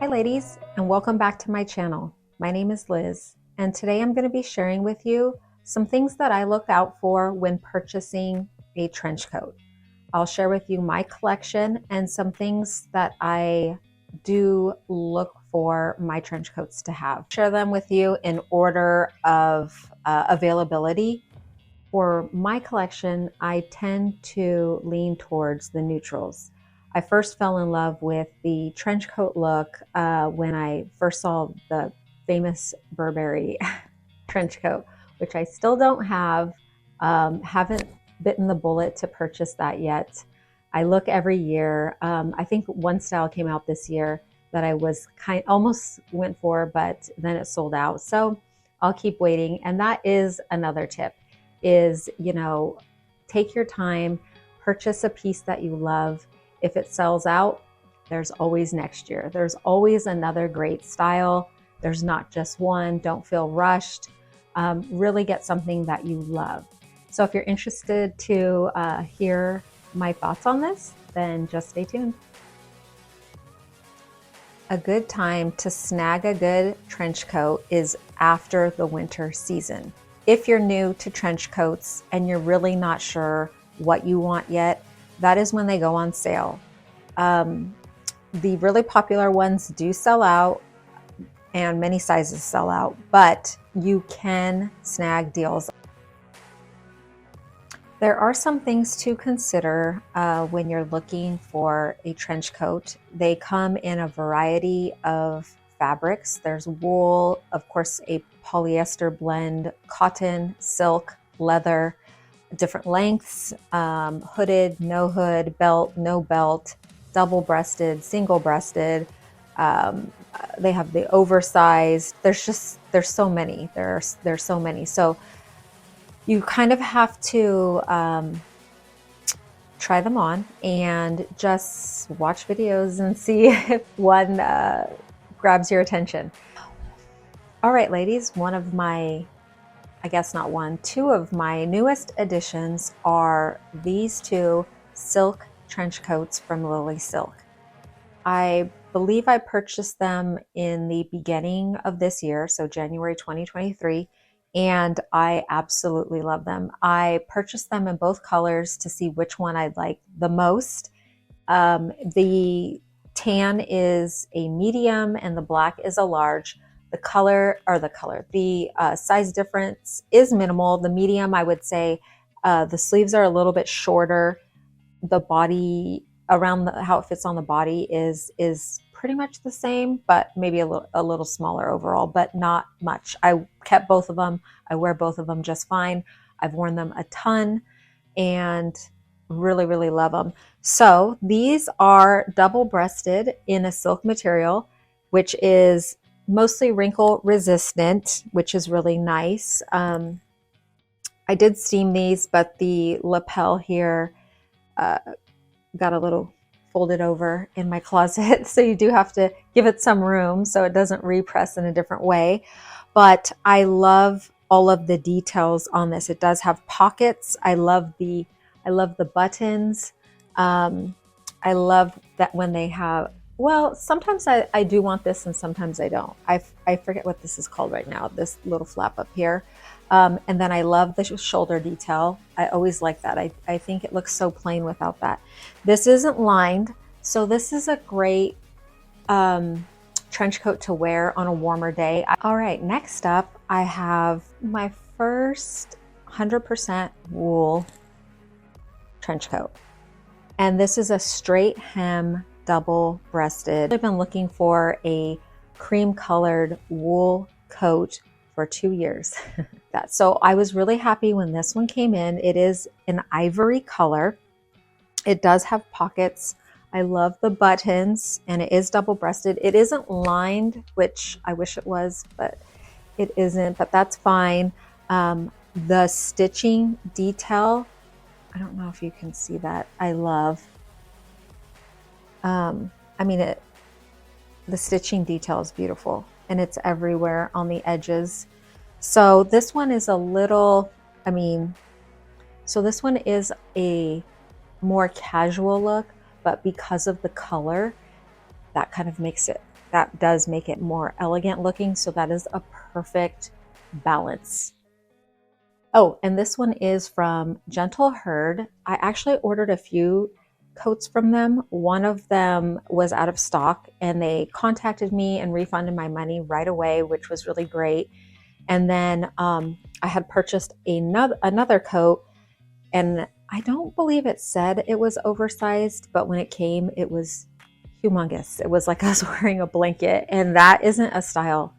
Hi ladies, and welcome back to my channel. My name is Liz, and today I'm going to be sharing with you some things that I look out for when purchasing a trench coat. I'll share with you my collection and some things that I do look for my trench coats to have. Share them with you in order of availability. For my collection, I tend to lean towards the neutrals. I first fell in love with the trench coat look when I first saw the famous Burberry trench coat, which I still don't have. Haven't bitten the bullet to purchase that yet. I look every year. I think one style came out this year that I was almost went for, but then it sold out. So I'll keep waiting. And that is another tip is, take your time, purchase a piece that you love. If it sells out, there's always next year. There's always another great style. There's not just one. Don't feel rushed. Really get something that you love. So if you're interested to hear my thoughts on this, then just stay tuned. A good time to snag a good trench coat is after the winter season. If you're new to trench coats and you're really not sure what you want yet, that is when they go on sale. The really popular ones do sell out and many sizes sell out, but you can snag deals. There are some things to consider when you're looking for a trench coat. They come in a variety of fabrics. There's wool, of course, a polyester blend, cotton, silk, leather, different lengths, hooded, no hood, belt, no belt, double-breasted, single-breasted. They have the oversized. There's so many. There's so many. So you kind of have to try them on and just watch videos and see if one grabs your attention. All right, ladies, one of my, I guess not one, two of my newest additions are these two silk trench coats from Lily Silk. I believe I purchased them in the beginning of this year, so January 2023, and I absolutely love them. I purchased them in both colors to see which one I'd like the most. The tan is a medium and the black is a large. The size difference is minimal. The medium, I would say, the sleeves are a little bit shorter. The body around how it fits on the body is pretty much the same, but maybe a little smaller overall, but not much. I kept both of them. I wear both of them just fine. I've worn them a ton and really, really love them. So these are double-breasted in a silk material, which is mostly wrinkle resistant, which is really nice. I did steam these, but the lapel here got a little folded over in my closet. So you do have to give it some room so it doesn't repress in a different way. But I love all of the details on this. It does have pockets. I love the buttons. I love that when they have, well, sometimes I do want this and sometimes I don't. I forget what this is called right now, this little flap up here. And then I love the shoulder detail. I always like that. I think it looks so plain without that. This isn't lined, so this is a great trench coat to wear on a warmer day. All right, next up, I have my first 100% wool trench coat. And this is a straight hem, double-breasted. I've been looking for a cream-colored wool coat for 2 years. So I was really happy when this one came in. It is an ivory color. It does have pockets. I love the buttons, and it is double-breasted. It isn't lined, which I wish it was, but it isn't, but that's fine. The stitching detail, I don't know if you can see that. I love, the stitching detail is beautiful and it's everywhere on the edges. So this one is a little, this one is a more casual look, but because of the color, that kind of makes it that does make it more elegant looking. So that is a perfect balance. Oh, and this one is from Gentle Herd. I actually ordered a few coats from them. One of them was out of stock and they contacted me and refunded my money right away, which was really great. And then I had purchased another coat, and I don't believe it said it was oversized, but when it came, it was humongous. It was like I was wearing a blanket, and that isn't a style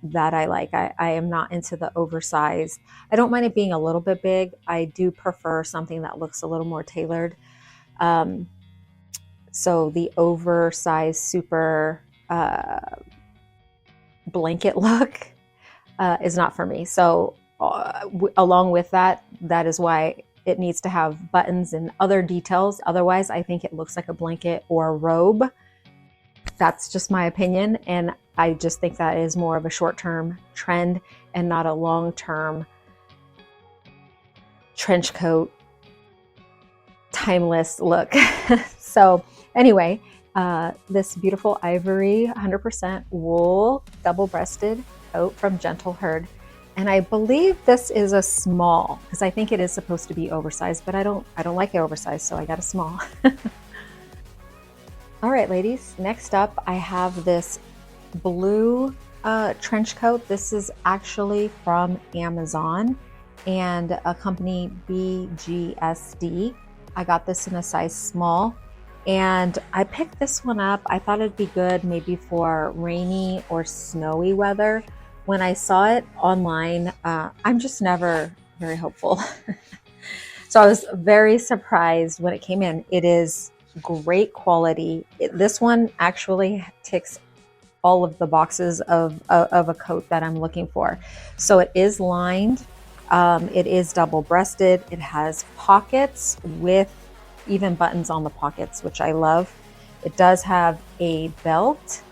that I like. I am not into the oversized. I don't mind it being a little bit big. I do prefer something that looks a little more tailored. So the oversized super blanket look is not for me. So along with that, that is why it needs to have buttons and other details. Otherwise, I think it looks like a blanket or a robe. That's just my opinion. And I just think that is more of a short-term trend and not a long-term trench coat, timeless look. So anyway, this beautiful ivory 100% wool double-breasted coat from Gentle Herd. And I believe this is a small, because I think it is supposed to be oversized, but I don't like it oversized, so I got a small. All right, ladies, next up I have this blue trench coat. This is actually from Amazon and a company BGSD. I got this in a size small, and I picked this one up. I thought it'd be good maybe for rainy or snowy weather. When I saw it online, I'm just never very hopeful. So I was very surprised when it came in. It is great quality. This one actually ticks all of the boxes of a coat that I'm looking for. So it is lined. It is double-breasted. It has pockets with even buttons on the pockets, which I love. It does have a belt,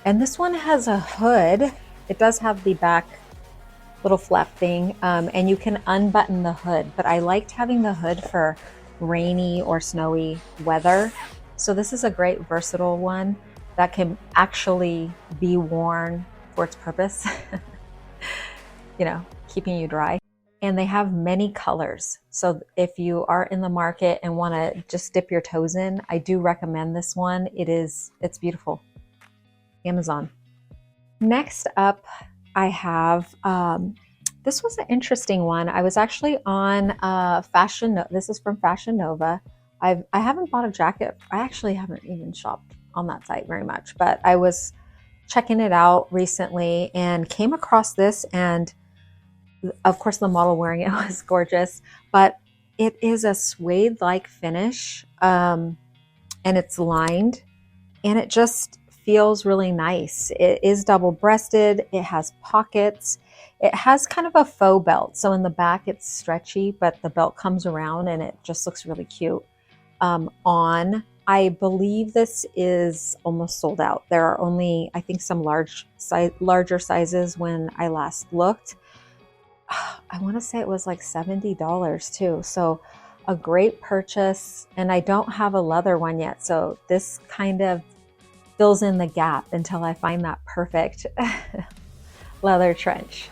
and this one has a hood. It does have the back little flap thing, and you can unbutton the hood, but I liked having the hood for rainy or snowy weather. So this is a great versatile one that can actually be worn for its purpose, you know, keeping you dry. And they have many colors. So if you are in the market and want to just dip your toes in, I do recommend this one. it's beautiful. Amazon. Next up, I have, this was an interesting one. I was actually on this is from Fashion Nova. I haven't bought a jacket. I actually haven't even shopped on that site very much, but I was checking it out recently and came across this, and of course the model wearing it was gorgeous, but it is a suede-like finish, and it's lined, and it just feels really nice. It is double-breasted. It has pockets. It has kind of a faux belt. So in the back it's stretchy, but the belt comes around and it just looks really cute. I believe this is almost sold out. There are only, I think, some larger sizes when I last looked. I want to say it was like $70 too. So a great purchase. And I don't have a leather one yet. So this kind of fills in the gap until I find that perfect leather trench.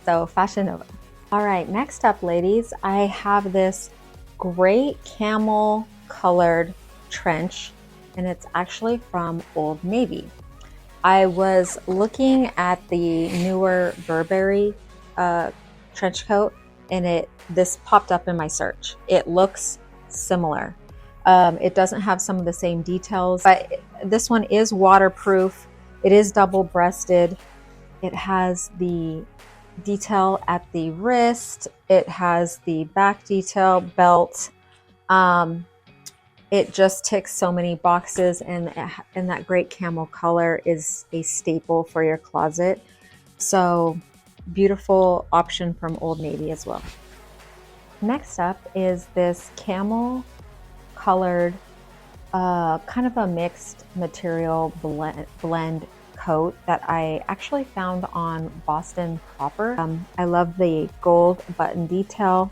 So Fashion Nova. All right, next up, ladies, I have this great camel colored trench, and it's actually from Old Navy. I was looking at the newer Burberry trench coat, and this popped up in my search. It looks similar. It doesn't have some of the same details, but this one is waterproof. It is double-breasted. It has the detail at the wrist. It has the back detail belt. It just ticks so many boxes, and that great camel color is a staple for your closet. So beautiful option from Old Navy as well. Next up is this camel colored, kind of a mixed material blend coat that I actually found on Boston Proper. I love the gold button detail.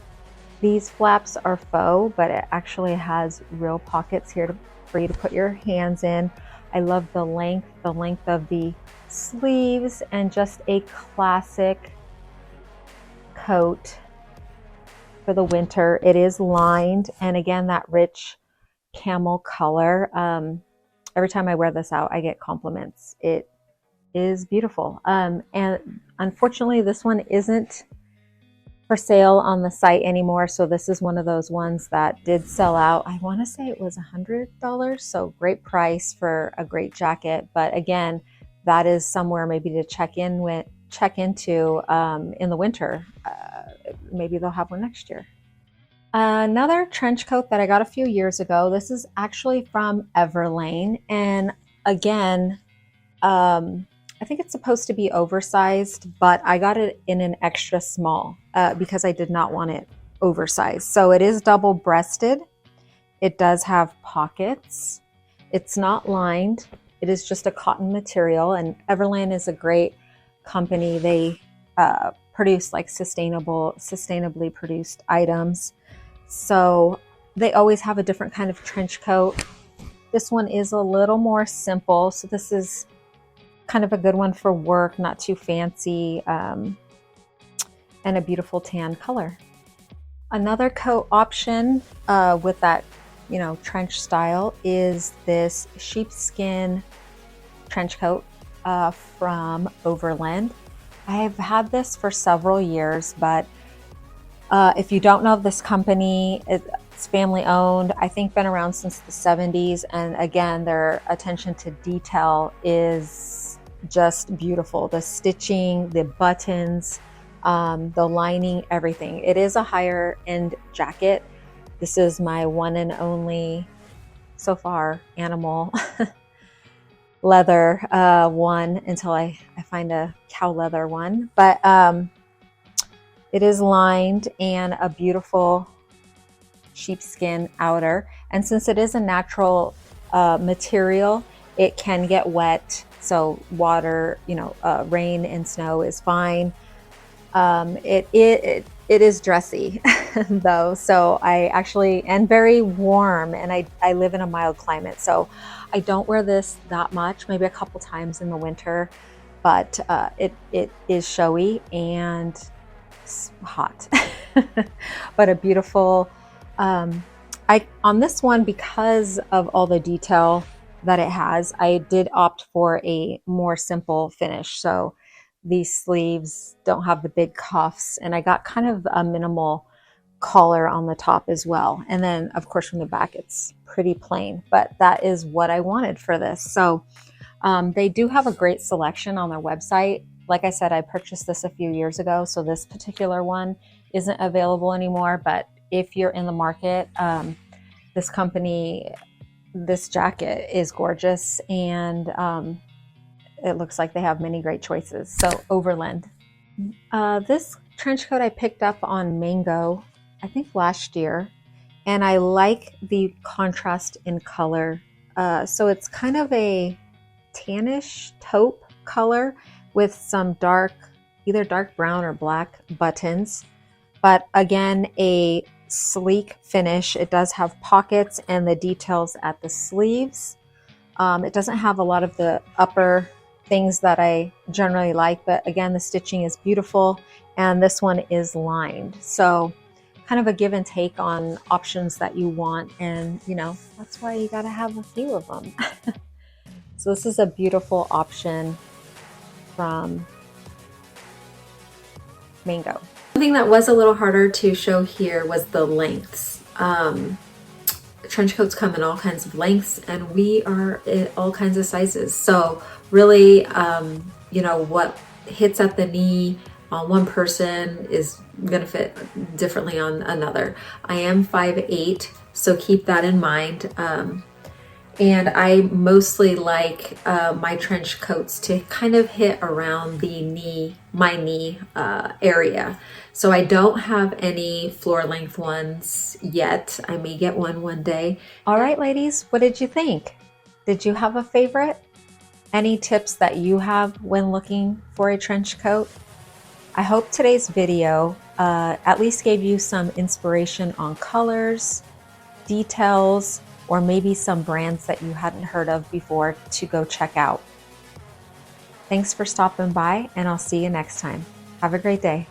These flaps are faux, but it actually has real pockets here for you to put your hands in. I love the length of the sleeves, and just a classic coat for the winter. It is lined, and again, that rich camel color. Every time I wear this out, I get compliments. It is beautiful. And unfortunately, this one isn't for sale on the site anymore. So this is one of those ones that did sell out. I want to say it was $100. So great price for a great jacket. But again, that is somewhere maybe to check into in the winter. Maybe they'll have one next year. Another trench coat that I got a few years ago. This is actually from Everlane. And again, I think it's supposed to be oversized, but I got it in an extra small because I did not want it oversized. So it is double-breasted. It does have pockets. It's not lined. It is just a cotton material, and Everlane is a great company. They produce like sustainably produced items. So they always have a different kind of trench coat. This one is a little more simple. So this is kind of a good one for work, not too fancy, and a beautiful tan color. Another coat option with that, trench style is this sheepskin trench coat from Overland. I have had this for several years, but if you don't know of this company, it's family owned. I think been around since the 70s. And again, their attention to detail is just beautiful. The stitching, the buttons, the lining, everything. It is a higher end jacket. This is my one and only, so far, animal leather one until I find a cow leather one. But it is lined and a beautiful sheepskin outer. And since it is a natural material, it can get wet. So water, rain and snow is fine. It is dressy though. So and very warm, and I live in a mild climate. So I don't wear this that much, maybe a couple times in the winter, but it is showy and hot, but a beautiful, on this one, because of all the detail that it has, I did opt for a more simple finish. So these sleeves don't have the big cuffs, and I got kind of a minimal collar on the top as well. And then of course from the back, it's pretty plain, but that is what I wanted for this. So they do have a great selection on their website. Like I said, I purchased this a few years ago, so this particular one isn't available anymore. But if you're in the market, this jacket is gorgeous, and it looks like they have many great choices. So Overland. This trench coat I picked up on Mango, I think last year, and I like the contrast in color. So it's kind of a tannish taupe color with some either dark brown or black buttons, but again, a sleek finish. It does have pockets and the details at the sleeves. It doesn't have a lot of the upper things that I generally like, but again, the stitching is beautiful, and this one is lined. So kind of a give and take on options that you want, and that's why you got to have a few of them. So this is a beautiful option from Mango. One thing that was a little harder to show here was the lengths. Trench coats come in all kinds of lengths, and we are in all kinds of sizes. So really, what hits at the knee on one person is going to fit differently on another. I am 5'8", so keep that in mind. And I mostly like my trench coats to kind of hit around my knee area. So I don't have any floor length ones yet. I may get one day. All right, ladies, what did you think? Did you have a favorite? Any tips that you have when looking for a trench coat? I hope today's video at least gave you some inspiration on colors, details, or maybe some brands that you hadn't heard of before to go check out. Thanks for stopping by, and I'll see you next time. Have a great day.